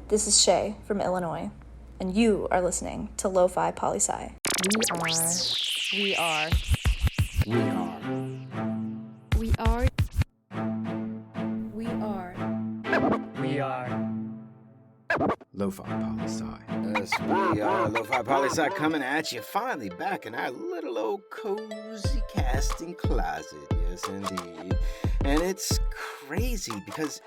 This is Shay from Illinois, and you are listening to Lofi Poli Sci. We are Lofi Poli Sci. Yes, we are Lofi Poli Sci coming at you finally back in our little old cozy casting closet. Yes, indeed. And it's crazy because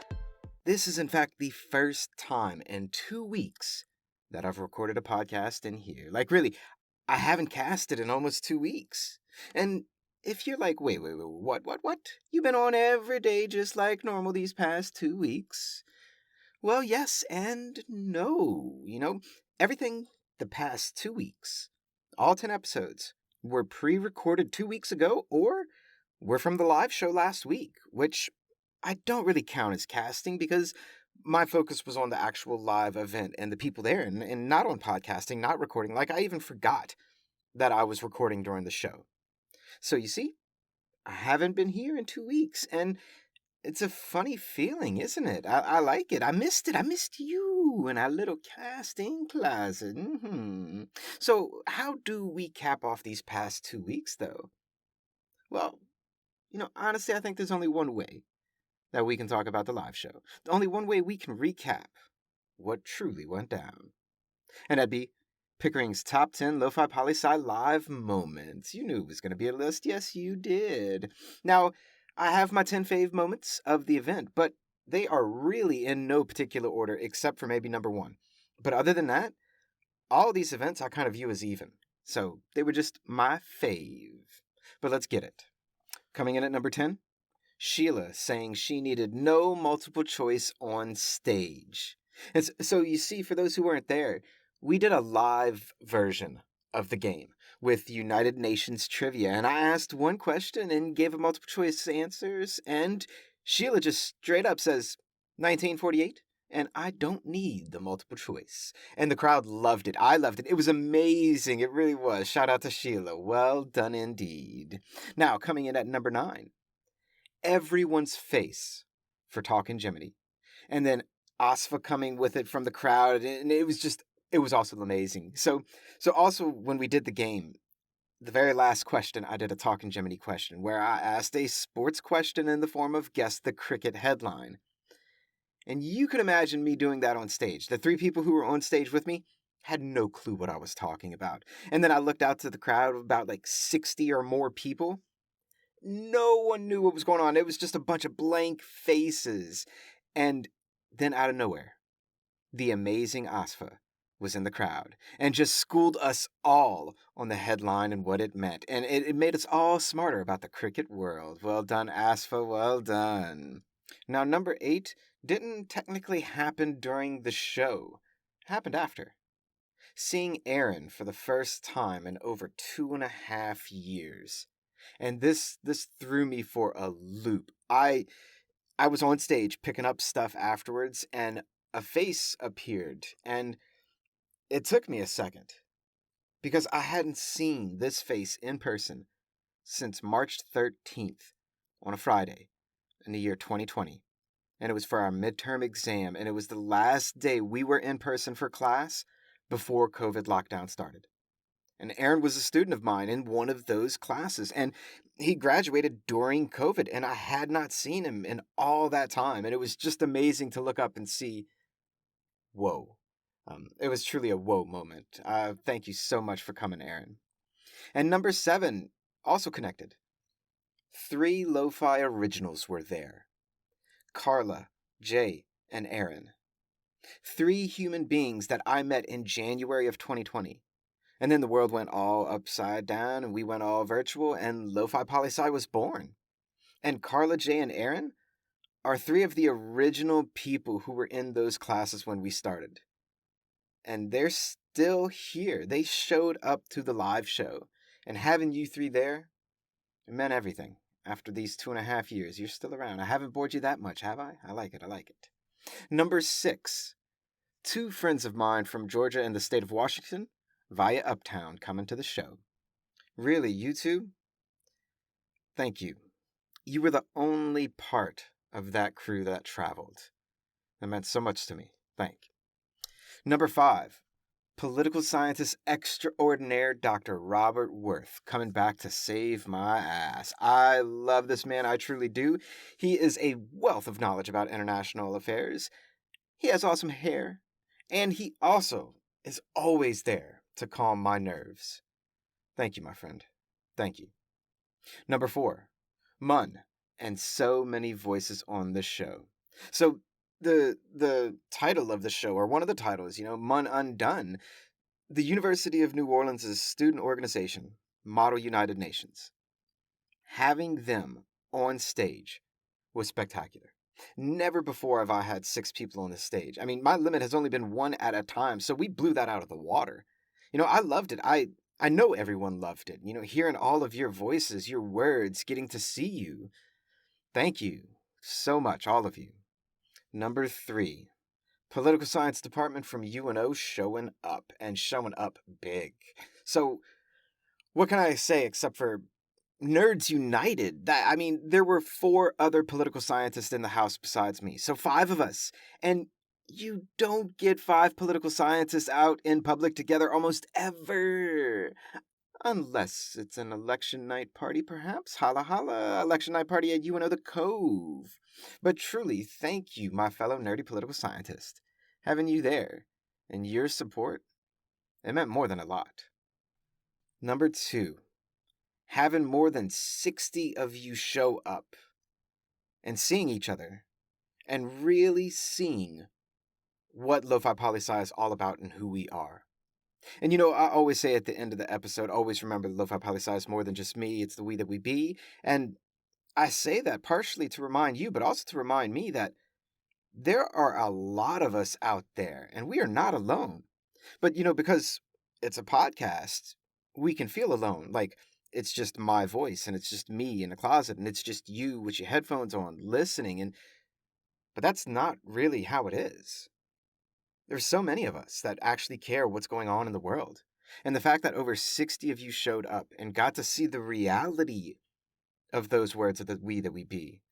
this is in fact the first time in 2 weeks that I've recorded a podcast in here. Like really, I haven't casted in almost 2 weeks. And if you're like, wait, what? You've been on every day just like normal these past 2 weeks? Well, yes and no. Everything the past 2 weeks, all 10 episodes, were pre-recorded 2 weeks ago or were from the live show last week, which I don't really count as casting because my focus was on the actual live event and the people there and not on podcasting, not recording. Like, I even forgot that I was recording during the show. So you see, I haven't been here in 2 weeks, and it's a funny feeling, isn't it? I like it. I missed it. I missed you in our little casting closet. So how do we cap off these past 2 weeks, though? Well, honestly, I think there's only one way that we can talk about the live show. The only one way we can recap what truly went down. And that'd be Pickering's top 10 Lo-Fi Poli Sci live moments. You knew it was going to be a list. Yes, you did. Now, I have my 10 fave moments of the event, but they are really in no particular order except for maybe number 1. But other than that, all these events I kind of view as even. So they were just my fave. But let's get it. Coming in at number 10, Sheila saying she needed no multiple choice on stage. And so you see, for those who weren't there, we did a live version of the game with United Nations trivia, and I asked one question and gave a multiple choice answers, and Sheila just straight up says 1948, and I don't need the multiple choice. And the crowd loved it. I loved it. It was amazing. It really was. Shout out to Sheila. Well done indeed. Now, coming in at number 9, everyone's face for Talkin' Jiminy, and then Asfa coming with it from the crowd, and it was also amazing. So also when we did the game, the very last question, I did a Talkin' Jiminy question where I asked a sports question in the form of guess the cricket headline. And you can imagine me doing that on stage. The 3 people who were on stage with me had no clue what I was talking about. And then I looked out to the crowd of about like 60 or more people. No one knew what was going on. It was just a bunch of blank faces. And then out of nowhere, the amazing Asfa was in the crowd and just schooled us all on the headline and what it meant. And it made us all smarter about the cricket world. Well done, Asfa. Well done. Now, number 8 didn't technically happen during the show. It happened after. Seeing Aaron for the first time in over 2.5 years. And this threw me for a loop. I was on stage picking up stuff afterwards, and a face appeared, and it took me a second because I hadn't seen this face in person since March 13th on a Friday in the year 2020. And it was for our midterm exam, and it was the last day we were in person for class before COVID lockdown started. And Aaron was a student of mine in one of those classes, and he graduated during COVID, and I had not seen him in all that time, and it was just amazing to look up and see, whoa. It was truly a whoa moment. Thank you so much for coming, Aaron. And number 7, also connected. 3 Lo-Fi originals were there. Carla, Jay, and Aaron. 3 human beings that I met in January of 2020. And then the world went all upside down, and we went all virtual, and Lo-Fi Poli Sci was born. And Carla, Jay, and Aaron are 3 of the original people who were in those classes when we started. And they're still here. They showed up to the live show. And having you 3 there, it meant everything. After these 2.5 years, you're still around. I haven't bored you that much, have I? I like it. Number 6, 2 friends of mine from Georgia and the state of Washington via Uptown coming to the show. Really, you 2? Thank you. You were the only part of that crew that traveled. That meant so much to me. Thank you. Number 5, political scientist extraordinaire Dr. Robert Worth, coming back to save my ass. I love this man, I truly do. He is a wealth of knowledge about international affairs. He has awesome hair, and he also is always there to calm my nerves. Thank you, my friend. Thank you. Number 4, Mun, and so many voices on the show. So the title of the show, or one of the titles, Mun Undone, the University of New Orleans' student organization, Model United Nations. Having them on stage was spectacular. Never before have I had 6 people on the stage. I mean, my limit has only been 1 at a time, so we blew that out of the water. I loved it. I know everyone loved it. Hearing all of your voices, your words, getting to see you. Thank you so much, all of you. Number 3, Political Science Department from UNO showing up, and showing up big. So, what can I say except for Nerds United? There were 4 other political scientists in the house besides me, so 5 of us. And you don't get 5 political scientists out in public together almost ever. Unless it's an election night party, perhaps. Holla holla, election night party at UNO the Cove. But truly, thank you, my fellow nerdy political scientist. Having you there, and your support, it meant more than a lot. Number 2, having more than 60 of you show up, and seeing each other, and really seeing what Lofi Poli Sci is all about and who we are. And I always say at the end of the episode, always remember that Lofi Poli Sci is more than just me, it's the we that we be. And I say that partially to remind you, but also to remind me that there are a lot of us out there, and we are not alone. But, because it's a podcast, we can feel alone. Like, it's just my voice, and it's just me in a closet, and it's just you with your headphones on, listening. But that's not really how it is. There's so many of us that actually care what's going on in the world. And the fact that over 60 of you showed up and got to see the reality of those words of the we that we be,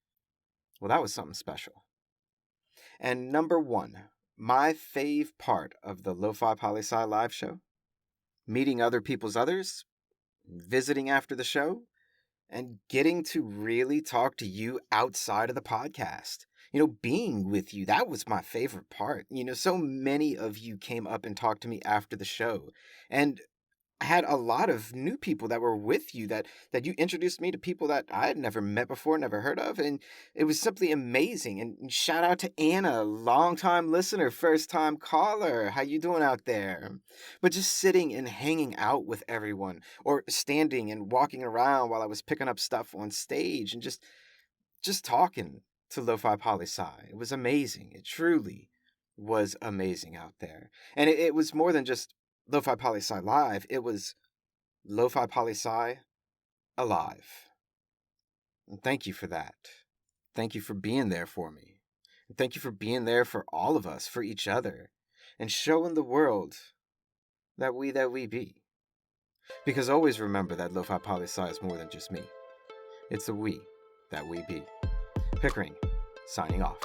well, that was something special. And number 1, my fave part of the Lofi Poli Sci live show, meeting other people's others, visiting after the show, and getting to really talk to you outside of the podcast. Being with you, that was my favorite part. So many of you came up and talked to me after the show. And I had a lot of new people that were with you that you introduced me to people that I had never met before, never heard of. And it was simply amazing. And shout out to Anna, longtime listener, first-time caller. How you doing out there? But just sitting and hanging out with everyone, or standing and walking around while I was picking up stuff on stage, and just talking to Lofi Poli Sci. It was amazing. It truly was amazing out there. And it was more than just Lofi Poli Sci live. It was Lofi Poli Sci alive. And thank you for that. Thank you for being there for me. And thank you for being there for all of us, for each other, and showing the world that we be. Because always remember that Lofi Poli Sci is more than just me. It's the we that we be. Pickering, signing off.